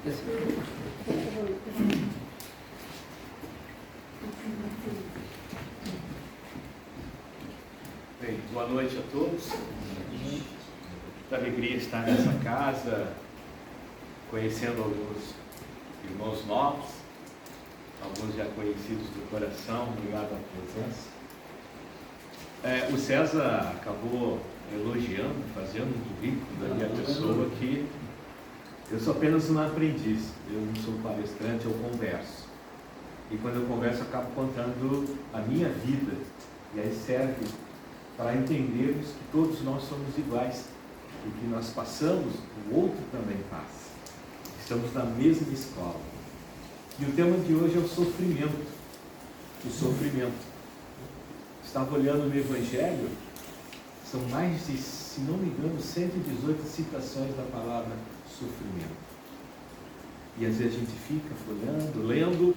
Bem, boa noite a todos. Muita alegria estar nessa casa, conhecendo alguns irmãos novos, alguns já conhecidos do coração. Obrigado à presença. O César acabou elogiando, fazendo um currículo da minha pessoa, que eu sou apenas um aprendiz, eu não sou palestrante, eu converso. E quando eu converso, eu acabo contando a minha vida, e aí serve para entendermos que todos nós somos iguais, e que nós passamos, o outro também passa. Estamos na mesma escola. E o tema de hoje é o sofrimento. O sofrimento. Estava olhando no Evangelho, são mais de, se não me engano, 118 citações da palavra sofrimento. E às vezes a gente fica folhando, lendo,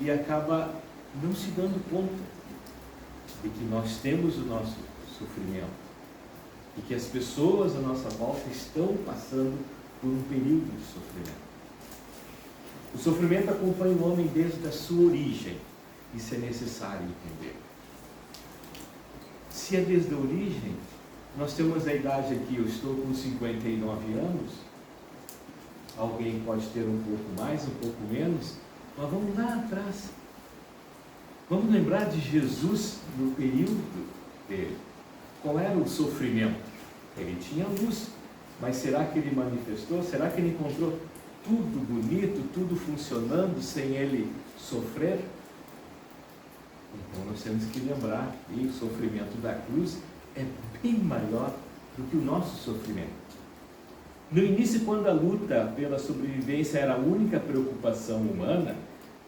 e acaba não se dando conta de que nós temos o nosso sofrimento e que as pessoas à nossa volta estão passando por um período de sofrimento. O sofrimento acompanha o homem desde a sua origem. Isso é necessário entender. Se é desde a origem, nós temos a idade aqui, eu estou com 59 anos, alguém pode ter um pouco mais, um pouco menos, mas vamos lá atrás. Vamos lembrar de Jesus no período dele. Qual era o sofrimento? Ele tinha luz, mas será que ele manifestou? Será que ele encontrou tudo bonito, tudo funcionando sem ele sofrer? Então nós temos que lembrar que o sofrimento da cruz é bem maior do que o nosso sofrimento. No início, quando a luta pela sobrevivência era a única preocupação humana,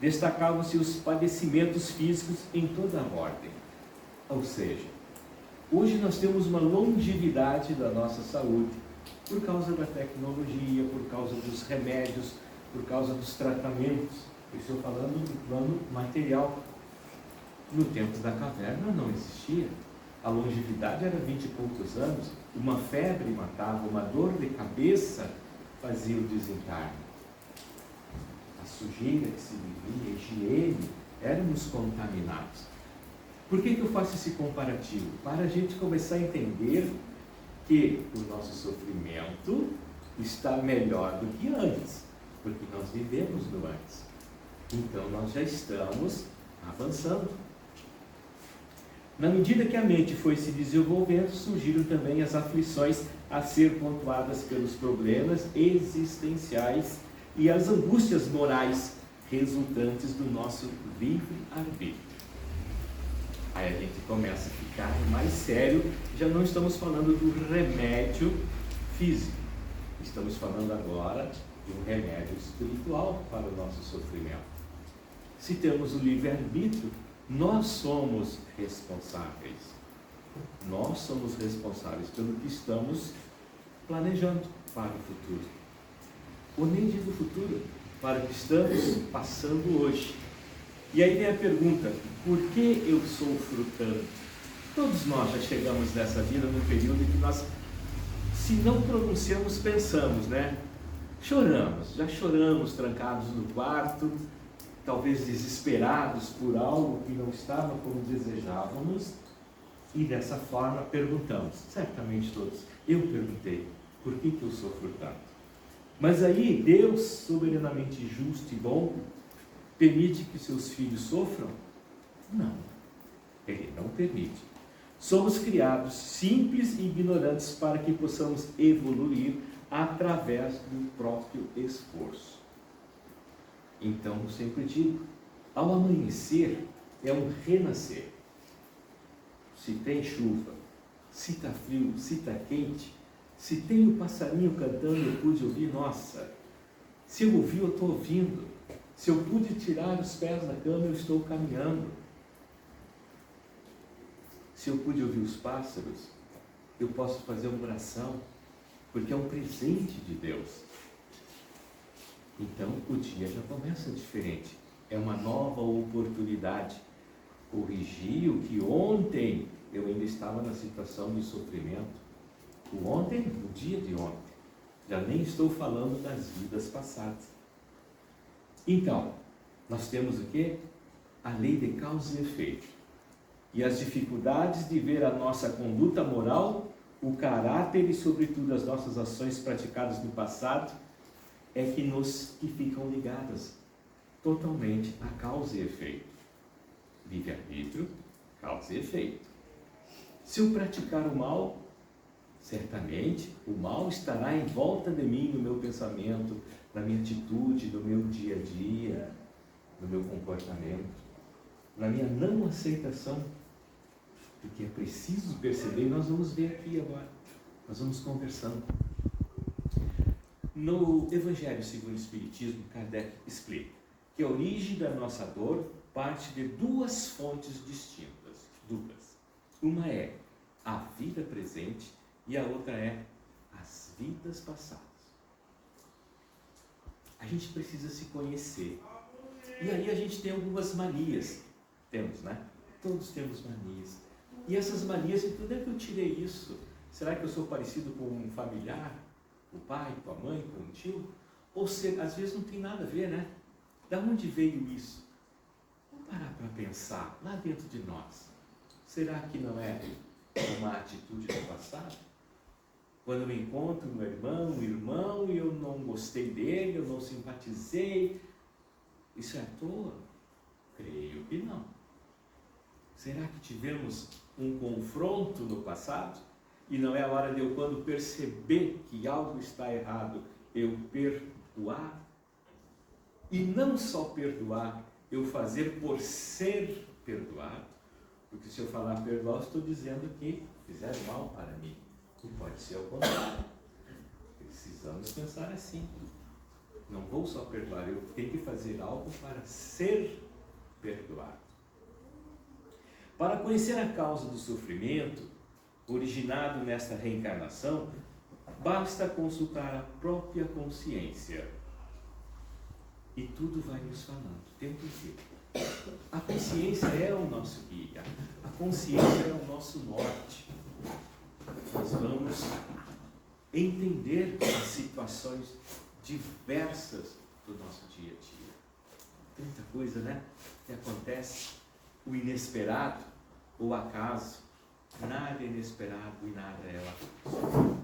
destacavam-se os padecimentos físicos em toda a ordem. Ou seja, hoje nós temos uma longevidade da nossa saúde por causa da tecnologia, por causa dos remédios, por causa dos tratamentos. Eu estou falando do plano material. No tempo da caverna não existia. A longevidade era 20 e poucos anos. Uma febre matava, uma dor de cabeça fazia o desencarne. A sujeira que se vivia, a higiene, éramos contaminados. Por que eu faço esse comparativo? Para a gente começar a entender que o nosso sofrimento está melhor do que antes, porque nós vivemos no antes. Então nós já estamos avançando. Na medida que a mente foi se desenvolvendo, surgiram também as aflições a ser pontuadas pelos problemas existenciais e as angústias morais resultantes do nosso livre-arbítrio. Aí a gente começa a ficar mais sério, já não estamos falando do remédio físico, estamos falando agora de um remédio espiritual para o nosso sofrimento. Se temos o livre-arbítrio, nós somos responsáveis. Nós somos responsáveis pelo que estamos planejando para o futuro. Ou nem digo futuro, para o que estamos passando hoje. E aí vem a pergunta, por que eu sofro tanto? Todos nós já chegamos nessa vida num período em que nós, se não pronunciamos, pensamos, né? Choramos, já choramos trancados no quarto, talvez desesperados por algo que não estava como desejávamos, e dessa forma perguntamos, certamente todos, eu perguntei, por que eu sofro tanto? Mas aí Deus, soberanamente justo e bom, permite que seus filhos sofram? Não, Ele não permite. Somos criados simples e ignorantes para que possamos evoluir através do próprio esforço. Então, eu sempre digo, ao amanhecer é um renascer. Se tem chuva, se está frio, se está quente, se tem o passarinho cantando, eu pude ouvir, nossa, se eu ouvi, eu estou ouvindo. Se eu pude tirar os pés da cama, eu estou caminhando. Se eu pude ouvir os pássaros, eu posso fazer uma oração, porque é um presente de Deus. Então, o dia já começa diferente. É uma nova oportunidade. Corrigir o que ontem eu ainda estava na situação de sofrimento. O ontem, o dia de ontem. Já nem estou falando das vidas passadas. Então, nós temos o quê? A lei de causa e efeito. E as dificuldades de ver a nossa conduta moral, o caráter e, sobretudo, as nossas ações praticadas no passado, é que ficam ligadas totalmente a causa e efeito. Livre-arbítrio, causa e efeito. Se eu praticar o mal, certamente o mal estará em volta de mim, no meu pensamento, na minha atitude, no meu dia a dia, no meu comportamento, na minha não aceitação. Porque é preciso perceber, nós vamos ver aqui agora, nós vamos conversando. No Evangelho segundo o Espiritismo, Kardec explica que a origem da nossa dor parte de duas fontes distintas, duas. Uma é a vida presente e a outra é as vidas passadas. A gente precisa se conhecer. E aí a gente tem algumas manias. Temos, né? Todos temos manias. E essas manias, de onde é que eu tirei isso? Será que eu sou parecido com um familiar? Com o pai, com a mãe, com um tio? Ou se, às vezes não tem nada a ver, né? Da onde veio isso? Vamos parar para pensar lá dentro de nós. Será que não é uma atitude do passado? Quando eu encontro um irmão, e eu não gostei dele, eu não simpatizei, isso é à toa? Creio que não. Será que tivemos um confronto no passado? E não é a hora de eu, quando perceber que algo está errado, eu perdoar? E não só perdoar, eu fazer por ser perdoado? Porque se eu falar perdoar, eu estou dizendo que fizeram mal para mim. E pode ser ao contrário. Precisamos pensar assim. Não vou só perdoar, eu tenho que fazer algo para ser perdoado. Para conhecer a causa do sofrimento originado nesta reencarnação, basta consultar a própria consciência. E tudo vai nos falando o tempo inteiro. A consciência é o nosso guia, a consciência é o nosso norte. Nós vamos entender as situações diversas do nosso dia a dia. Tanta coisa, né? Que acontece, o inesperado, o acaso, nada é inesperado e nada é acaso.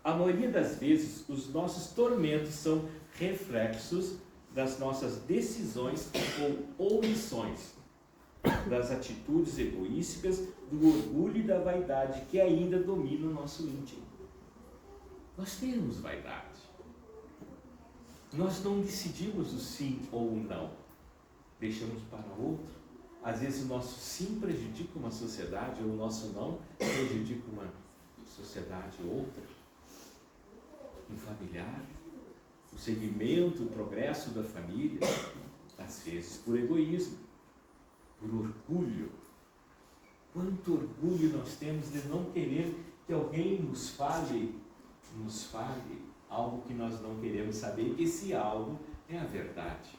A maioria das vezes, os nossos tormentos são reflexos das nossas decisões ou omissões, das atitudes egoísticas, do orgulho e da vaidade que ainda dominam o nosso íntimo. Nós temos vaidade. Nós não decidimos o sim ou o não. Deixamos para outro. Às vezes o nosso sim prejudica uma sociedade, ou o nosso não prejudica uma sociedade outra. Um familiar, o segmento, o progresso da família, às vezes por egoísmo, por orgulho. Quanto orgulho nós temos de não querer que alguém nos fale algo que nós não queremos saber, que esse algo é a verdade.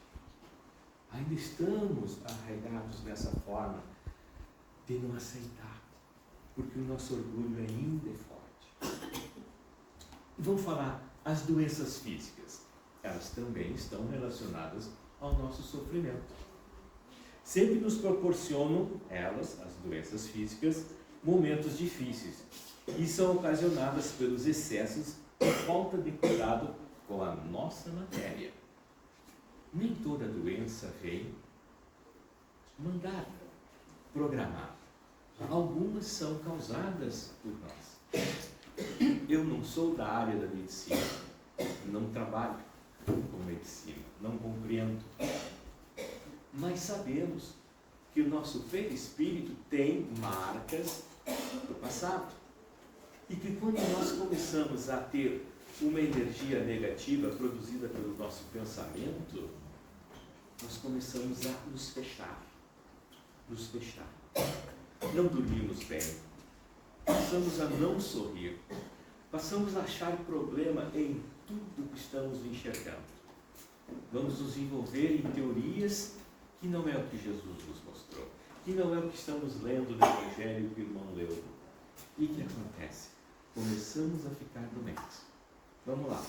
Ainda estamos arraigados dessa forma de não aceitar, porque o nosso orgulho ainda é forte. E vamos falar as doenças físicas. Elas também estão relacionadas ao nosso sofrimento. Sempre nos proporcionam, elas, as doenças físicas, momentos difíceis e são ocasionadas pelos excessos e falta de cuidado com a nossa matéria. Nem toda doença vem mandada, programada. Algumas são causadas por nós. Eu não sou da área da medicina, não trabalho com medicina, não compreendo. Mas sabemos que o nosso perispírito tem marcas do passado. E que quando nós começamos a ter uma energia negativa produzida pelo nosso pensamento, nós começamos a nos fechar. Não dormimos bem. Passamos a não sorrir. Passamos a achar problema em tudo que estamos enxergando. Vamos nos envolver em teorias que não é o que Jesus nos mostrou, que não é o que estamos lendo no Evangelho que o irmão leu. E o que acontece? Começamos a ficar doentes. Vamos lá.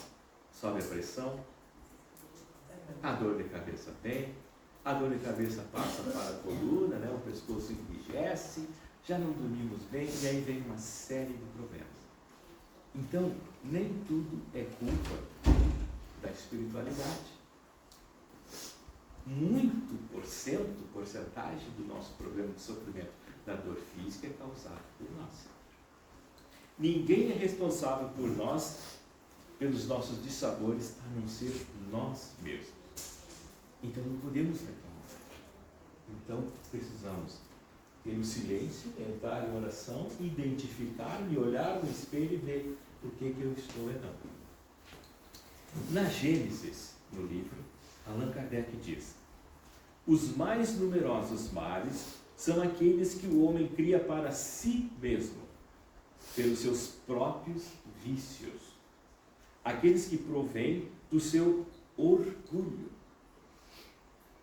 Sobe a pressão, a dor de cabeça cabeça tem, a dor de cabeça passa para a coluna, né? O pescoço enrijece, já não dormimos bem e aí vem uma série de problemas. Então, nem tudo é culpa da espiritualidade. Muito porcentagem do nosso problema de sofrimento da dor física é causado por nós. Ninguém é responsável por nós, pelos nossos dissabores, a não ser nós mesmos. Então não podemos reclamar. Então precisamos ter o silêncio, entrar em oração, identificar, me olhar no espelho e ver o que eu estou errando. Na Gênesis, no livro, Allan Kardec diz: os mais numerosos males são aqueles que o homem cria para si mesmo, pelos seus próprios vícios, aqueles que provêm do seu orgulho,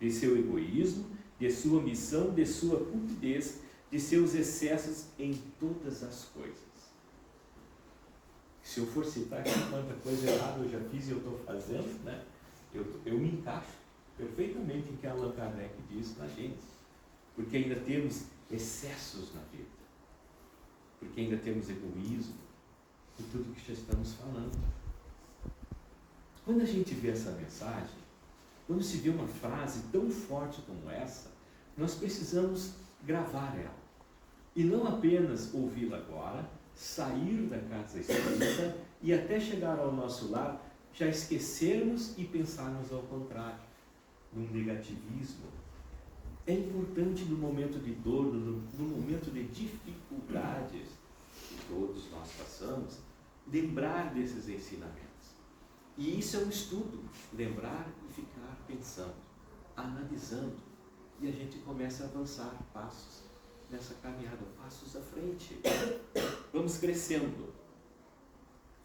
de seu egoísmo, de sua omissão, de sua cupidez, de seus excessos em todas as coisas. Se eu for citar aqui quanta coisa errada eu já fiz e eu estou fazendo, né? Eu me encaixo perfeitamente em que Allan Kardec diz na Gênesis, porque ainda temos excessos na vida, porque ainda temos egoísmo e tudo que já estamos falando. Quando a gente vê essa mensagem, quando se vê uma frase tão forte como essa, nós precisamos gravar ela e não apenas ouvi-la agora, sair da casa espírita e até chegar ao nosso lar já esquecermos e pensarmos ao contrário, num negativismo. É importante no momento de dor, no momento de dificuldades que todos nós passamos, lembrar desses ensinamentos. E isso é um estudo, lembrar e ficar pensando, analisando, e a gente começa a avançar passos nessa caminhada, passos à frente. Vamos crescendo.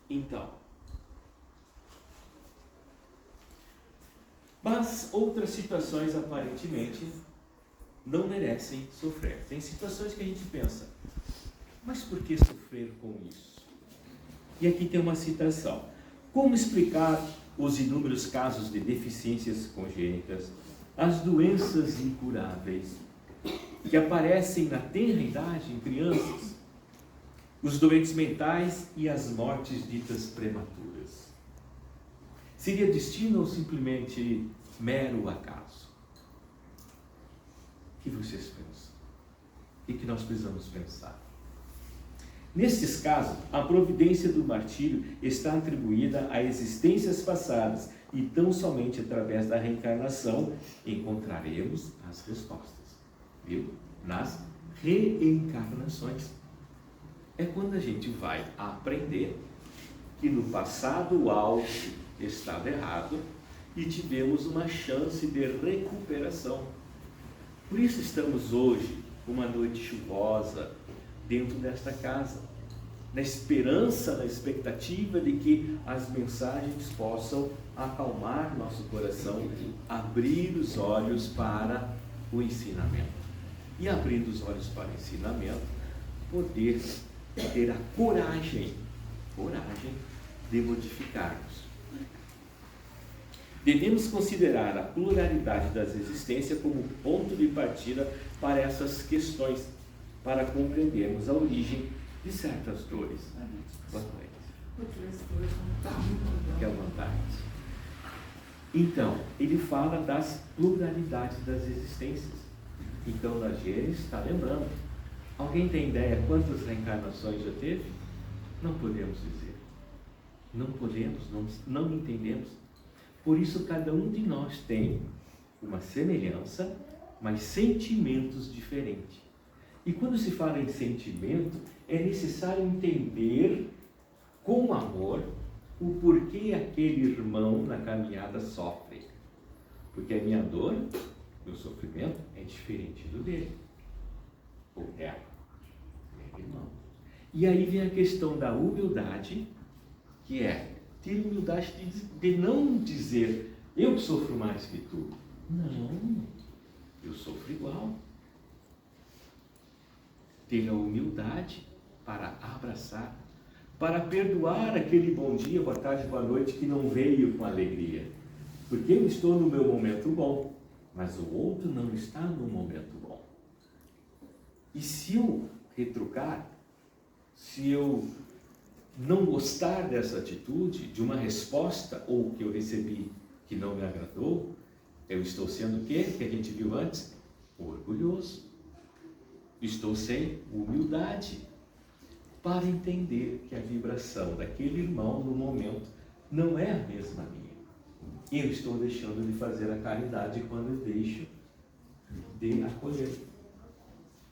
Então, mas outras situações aparentemente não merecem sofrer. Tem situações que a gente pensa, mas por que sofrer com isso? E aqui tem uma citação. Como explicar os inúmeros casos de deficiências congênitas, as doenças incuráveis que aparecem na tenra idade em crianças, os doentes mentais e as mortes ditas prematuras? Seria destino ou simplesmente mero acaso? O que vocês pensam? O que nós precisamos pensar? Nestes casos, a providência do martírio está atribuída a existências passadas e tão somente através da reencarnação encontraremos as respostas. Viu? Nas reencarnações. É quando a gente vai aprender que no passado algo estava errado e tivemos uma chance de recuperação. Por isso estamos hoje, uma noite chuvosa, dentro desta casa, na esperança, na expectativa de que as mensagens possam acalmar nosso coração, abrir os olhos para o ensinamento. E abrindo os olhos para o ensinamento, poder ter a coragem de modificarmos. Devemos considerar a pluralidade das existências como ponto de partida para essas questões, para compreendermos a origem de certas dores. Boa noite. Fique à vontade. Então, ele fala das pluralidades das existências. Então, na Gênesis, está lembrando. Alguém tem ideia quantas reencarnações já teve? Não podemos dizer. Não podemos, não entendemos. Por isso, cada um de nós tem uma semelhança, mas sentimentos diferentes. E quando se fala em sentimento, é necessário entender com amor o porquê aquele irmão na caminhada sofre. Porque a minha dor, meu sofrimento, é diferente do dele. Ou dela. É irmão. E aí vem a questão da humildade, que é ter humildade de não dizer, eu sofro mais que tu. Não, eu sofro igual. Ter a humildade para abraçar, para perdoar aquele bom dia, boa tarde, boa noite que não veio com alegria. Porque eu estou no meu momento bom, mas o outro não está no momento bom. E se eu retrucar, se eu não gostar dessa atitude, de uma resposta ou que eu recebi que não me agradou, eu estou sendo o quê? Que a gente viu antes? Orgulhoso. Estou sem humildade para entender que a vibração daquele irmão no momento não é a mesma minha. Eu estou deixando de fazer a caridade quando eu deixo de acolher.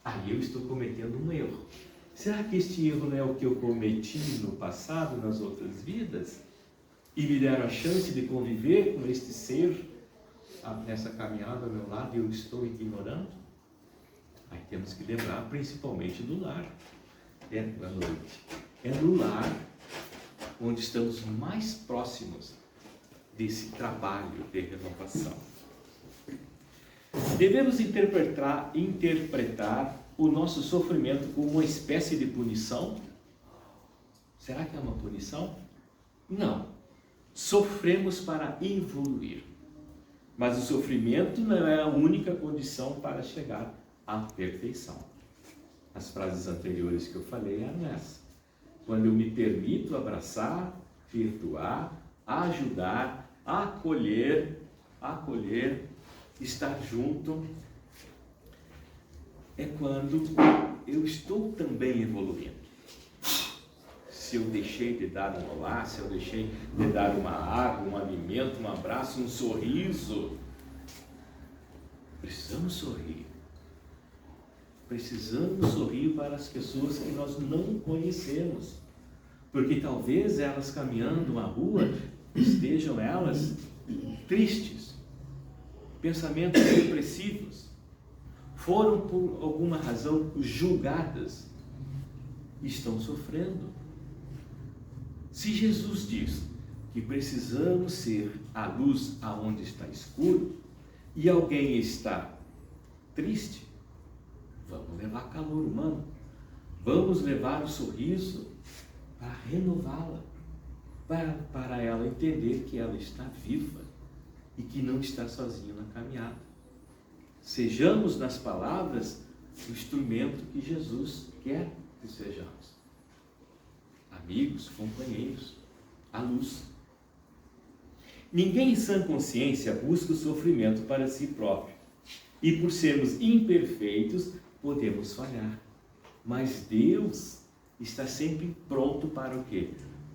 Aí eu estou cometendo um erro. Será que este erro não é o que eu cometi no passado, nas outras vidas? E me deram a chance de conviver com este ser nessa caminhada ao meu lado e eu estou ignorando? Aí temos que lembrar principalmente do lar. É na noite. É no lar onde estamos mais próximos desse trabalho de renovação. Devemos interpretar o nosso sofrimento como uma espécie de punição? Será que é uma punição? Não. Sofremos para evoluir. Mas o sofrimento não é a única condição para chegar à perfeição. As frases anteriores que eu falei eram essas. Quando eu me permito abraçar, perdoar, ajudar, acolher, estar junto, é quando eu estou também evoluindo. Se eu deixei de dar um olá, se eu deixei de dar uma água, um alimento, um abraço, um sorriso, precisamos sorrir. Precisamos sorrir para as pessoas que nós não conhecemos. Porque talvez elas caminhando na rua estejam elas tristes, pensamentos depressivos, foram por alguma razão julgadas, estão sofrendo. Se Jesus diz que precisamos ser a luz aonde está escuro e alguém está triste, vamos levar calor humano, vamos levar o sorriso para renová-la, para ela entender que ela está viva e que não está sozinha na caminhada. Sejamos nas palavras o instrumento que Jesus quer que sejamos. Amigos, companheiros, a luz. Ninguém em sã consciência busca o sofrimento para si próprio. E por sermos imperfeitos, podemos falhar. Mas Deus está sempre pronto para o quê?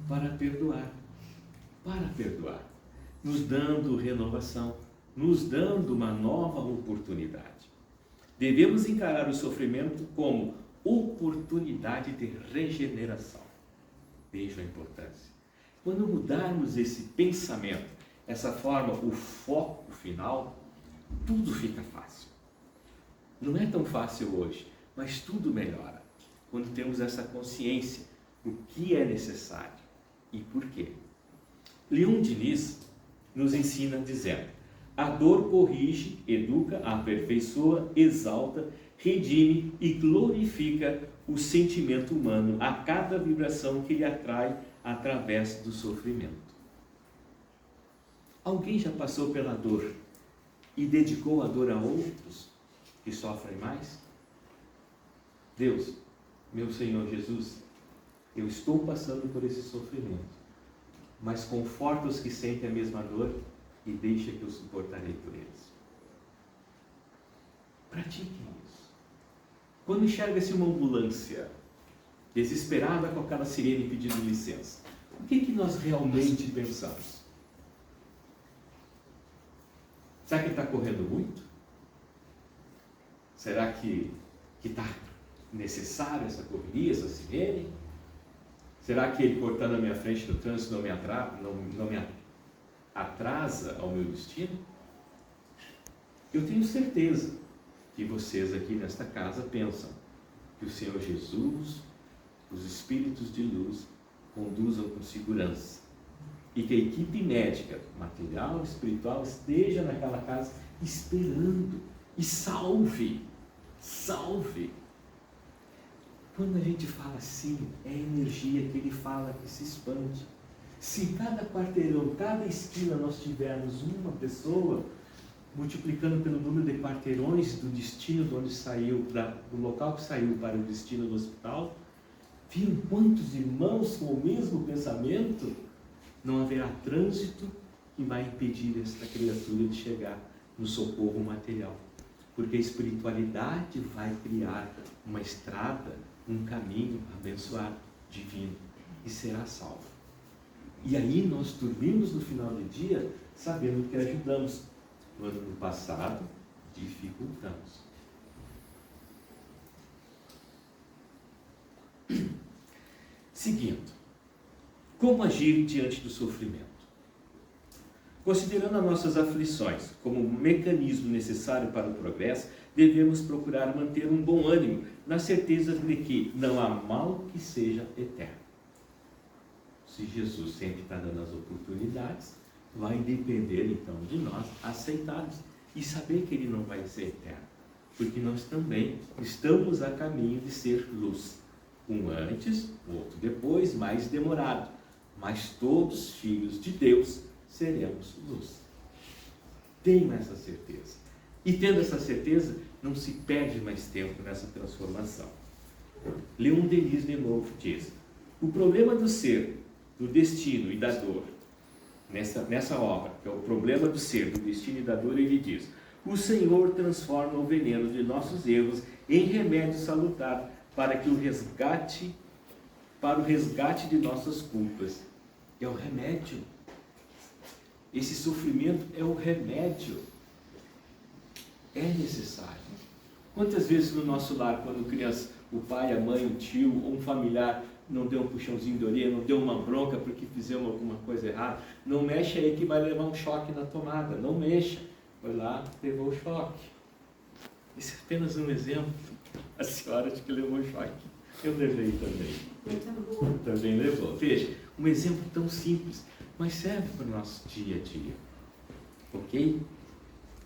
Para perdoar. Para perdoar. Nos dando renovação, nos dando uma nova oportunidade. Devemos encarar o sofrimento como oportunidade de regeneração. Veja a importância. Quando mudarmos esse pensamento, essa forma, o foco final, tudo fica fácil. Não é tão fácil hoje, mas tudo melhora. Quando temos essa consciência do que é necessário e por quê. Leon Denis nos ensina dizendo: a dor corrige, educa, aperfeiçoa, exalta, redime e glorifica o sentimento humano a cada vibração que ele atrai através do sofrimento. Alguém já passou pela dor e dedicou a dor a outros que sofrem mais? Deus, meu Senhor Jesus, eu estou passando por esse sofrimento, mas conforta os que sentem a mesma dor e deixa que eu suportarei por eles. Pratiquem isso. Quando enxerga-se uma ambulância desesperada com aquela sirene pedindo licença, o que nós realmente pensamos? Será que ele está correndo muito? Será que está necessária essa correria, essa sirene? Será que ele cortando a minha frente no trânsito não me atrasa ao meu destino? Eu tenho certeza que vocês aqui nesta casa pensam que o Senhor Jesus, os espíritos de luz, conduzam com segurança e que a equipe médica, material e espiritual esteja naquela casa esperando e salve. Quando a gente fala assim, é a energia que ele fala que se expande. Se em cada quarteirão, cada esquina nós tivermos uma pessoa, multiplicando pelo número de quarteirões do destino de onde saiu, do local que saiu para o destino do hospital, viram quantos irmãos com o mesmo pensamento? Não haverá trânsito que vai impedir esta criatura de chegar no socorro material. Porque a espiritualidade vai criar uma estrada, um caminho abençoado, divino, e será salvo. E aí nós dormimos no final do dia sabendo que ajudamos. No ano passado, dificultamos. Seguindo, como agir diante do sofrimento? Considerando as nossas aflições como um mecanismo necessário para o progresso, devemos procurar manter um bom ânimo, na certeza de que não há mal que seja eterno. Se Jesus sempre está dando as oportunidades, vai depender então de nós aceitarmos e saber que ele não vai ser eterno, porque nós também estamos a caminho de ser luz, um antes, o outro depois, mais demorado, mas todos filhos de Deus seremos luz. Tenho essa certeza, e tendo essa certeza não se perde mais tempo nessa transformação. Leon Denis de novo diz: o problema do ser, do destino e da dor, nessa obra, que é o problema do ser, do destino e da dor, ele diz: o Senhor transforma o veneno de nossos erros em remédio salutar para o resgate de nossas culpas. É o remédio. Esse sofrimento é o remédio. É necessário. Quantas vezes no nosso lar, quando criança, o pai, a mãe, o tio ou um familiar não deu um puxãozinho de orelha, não deu uma bronca porque fizemos alguma coisa errada, não mexe aí que vai levar um choque na tomada, não mexa. Foi lá, levou o choque. Esse é apenas um exemplo. A senhora de que levou o choque. Eu levei também. Também levou. Veja, um exemplo tão simples, mas serve para o nosso dia a dia. Ok?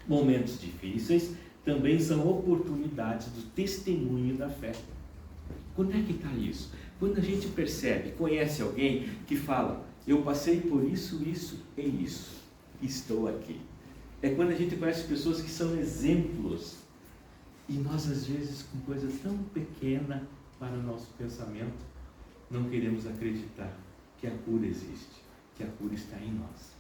Momentos difíceis também são oportunidades do testemunho da fé. Quando é que está isso? Quando a gente percebe, conhece alguém que fala: eu passei por isso, isso e isso, estou aqui. É quando a gente conhece pessoas que são exemplos, e nós às vezes com coisa tão pequena para o nosso pensamento, não queremos acreditar que a cura existe, que a cura está em nós.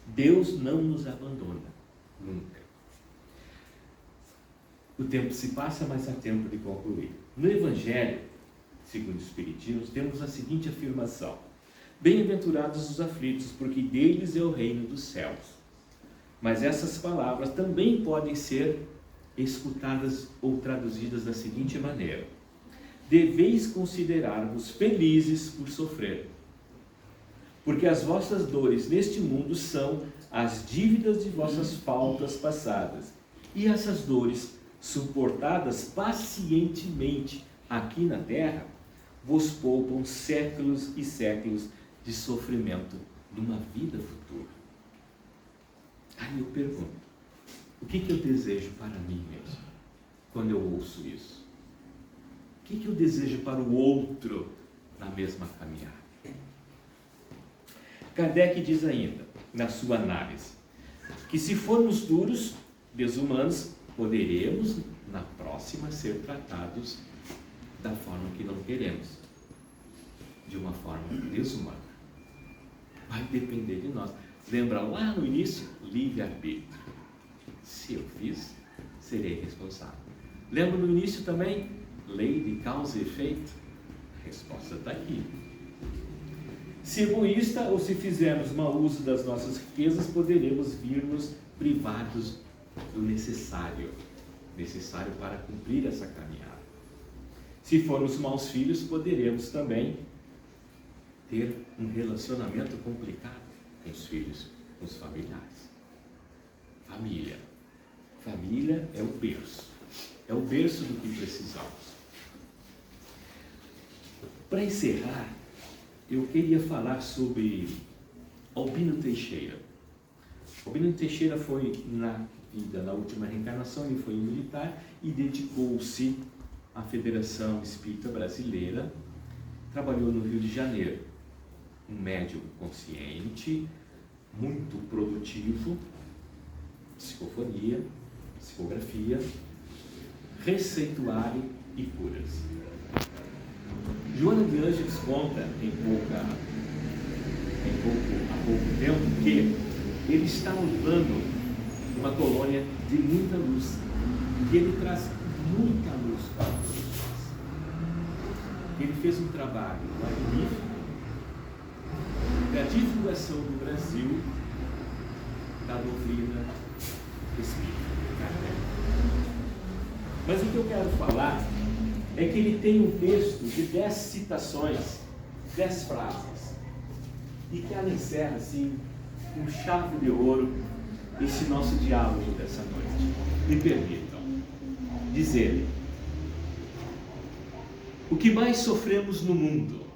Deus não nos abandona, nunca. O tempo se passa, mas há tempo de concluir. No Evangelho, segundo o Espiritismo, temos a seguinte afirmação: bem-aventurados os aflitos, porque deles é o reino dos céus. Mas essas palavras também podem ser escutadas ou traduzidas da seguinte maneira: deveis considerar-vos felizes por sofrer, porque as vossas dores neste mundo são as dívidas de vossas faltas passadas, e essas dores, suportadas pacientemente aqui na terra, vos poupam séculos e séculos de sofrimento numa vida futura. Aí eu pergunto: o que eu desejo para mim mesmo quando eu ouço isso? O que eu desejo para o outro na mesma caminhada? Kardec diz ainda, na sua análise, que se formos duros, desumanos, poderemos na próxima ser tratados da forma que não queremos, de uma forma desumana. Vai depender de nós. Lembra lá no início? Livre-arbítrio. Se eu fiz, serei responsável. Lembra no início também? Lei de causa e efeito? A resposta está aqui. Se egoísta ou se fizermos mau uso das nossas riquezas, poderemos vir-nos privados do necessário para cumprir essa caminhada. Se formos maus filhos, poderemos também ter um relacionamento complicado com os filhos, com os familiares. Família. Família é o berço do que precisamos. Para encerrar, eu queria falar sobre Albino Teixeira. Albino Teixeira foi na última reencarnação, ele foi militar e dedicou-se à Federação Espírita Brasileira, trabalhou no Rio de Janeiro. um médium consciente, muito produtivo, psicofonia, psicografia, receituário e curas. Joana de Ângeles conta há pouco tempo que ele está levando uma colônia de muita luz, e ele traz muita luz para todos nós. Ele fez um trabalho magnífico da divulgação no Brasil da doutrina espírita. Mas o que eu quero falar é que ele tem um texto de 10 citações, 10 frases, e que ela encerra assim, com chave de ouro, esse nosso diálogo dessa noite. Me permitam dizer: o que mais sofremos no mundo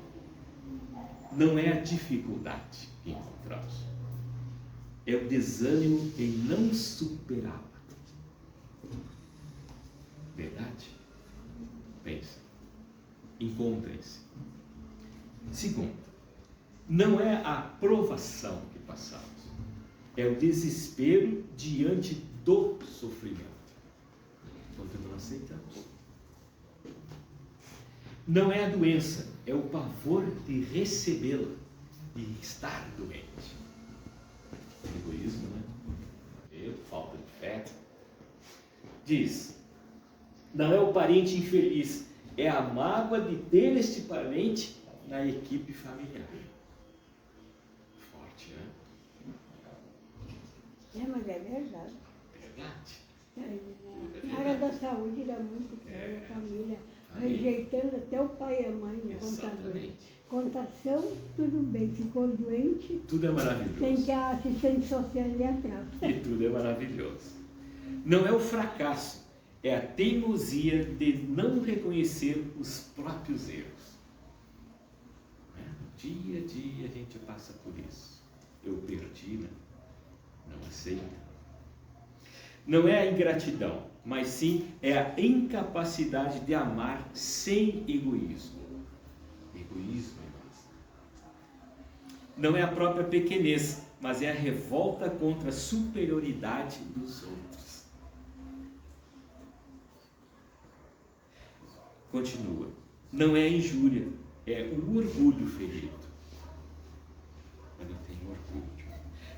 não é a dificuldade que encontramos, é o desânimo em não superá-la. Verdade? Pensa. Encontrem-se. Segundo, não é a provação que passamos, é o desespero diante do sofrimento. Quando não aceitamos. Não é a doença, é o pavor de recebê-la, de estar doente. Egoísmo, né? Falta de fé. Diz: não é o parente infeliz, é a mágoa de ter este parente na equipe familiar. Forte, né? Mas é verdade. Verdade. Na área da saúde era muito séria, a família, rejeitando até o pai e a mãe no contador. Contação, tudo bem, ficou doente, tudo é maravilhoso. tem que a assistente social ir atrás. E tudo é maravilhoso. Não é o fracasso, é a teimosia de não reconhecer os próprios erros. Dia a dia a gente passa por isso. Eu perdi, né? Não aceita. Não é a ingratidão, mas sim é a incapacidade de amar sem egoísmo. Egoísmo, irmãos. Não é a própria pequenez, mas é a revolta contra a superioridade dos outros. Continua. Não é a injúria, é o orgulho ferido. Quando tem orgulho.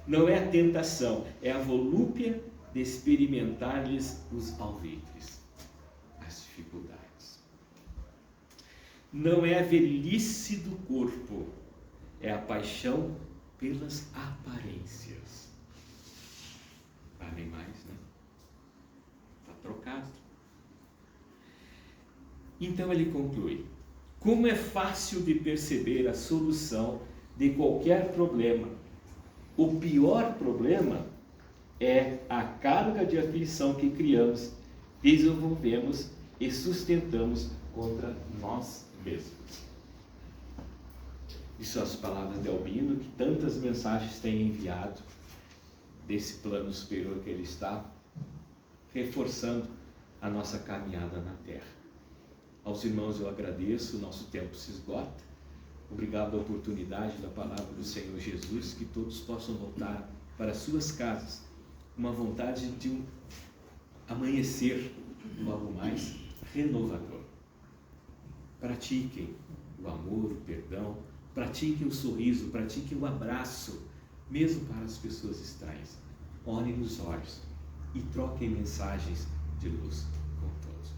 Não é a tentação, é a volúpia de experimentar-lhes os alvitres, as dificuldades. Não é a velhice do corpo, é a paixão pelas aparências. Valem mais, né? Está trocado. Então ele conclui: como é fácil de perceber a solução de qualquer problema. O pior problema é a carga de aflição que criamos, desenvolvemos e sustentamos contra nós mesmos. E são as palavras de Albino, que tantas mensagens tem enviado desse plano superior que ele está, reforçando a nossa caminhada na Terra. Aos irmãos eu agradeço, o nosso tempo se esgota. Obrigado pela oportunidade da palavra do Senhor Jesus, que todos possam voltar para suas casas, uma vontade de um amanhecer logo mais renovador. Pratiquem o amor, o perdão, pratiquem o sorriso, pratiquem o abraço, mesmo para as pessoas estranhas. Olhem nos olhos e troquem mensagens de luz com todos.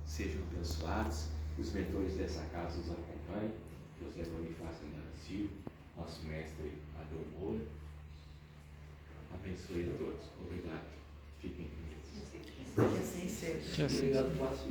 Sejam abençoados, os mentores dessa casa os acompanhem. José Bonifácio Nancy, nosso mestre Adão Moura. Abençoe a todos. Obrigado. Fiquem com Deus. Que assim seja. Obrigado, Pastor.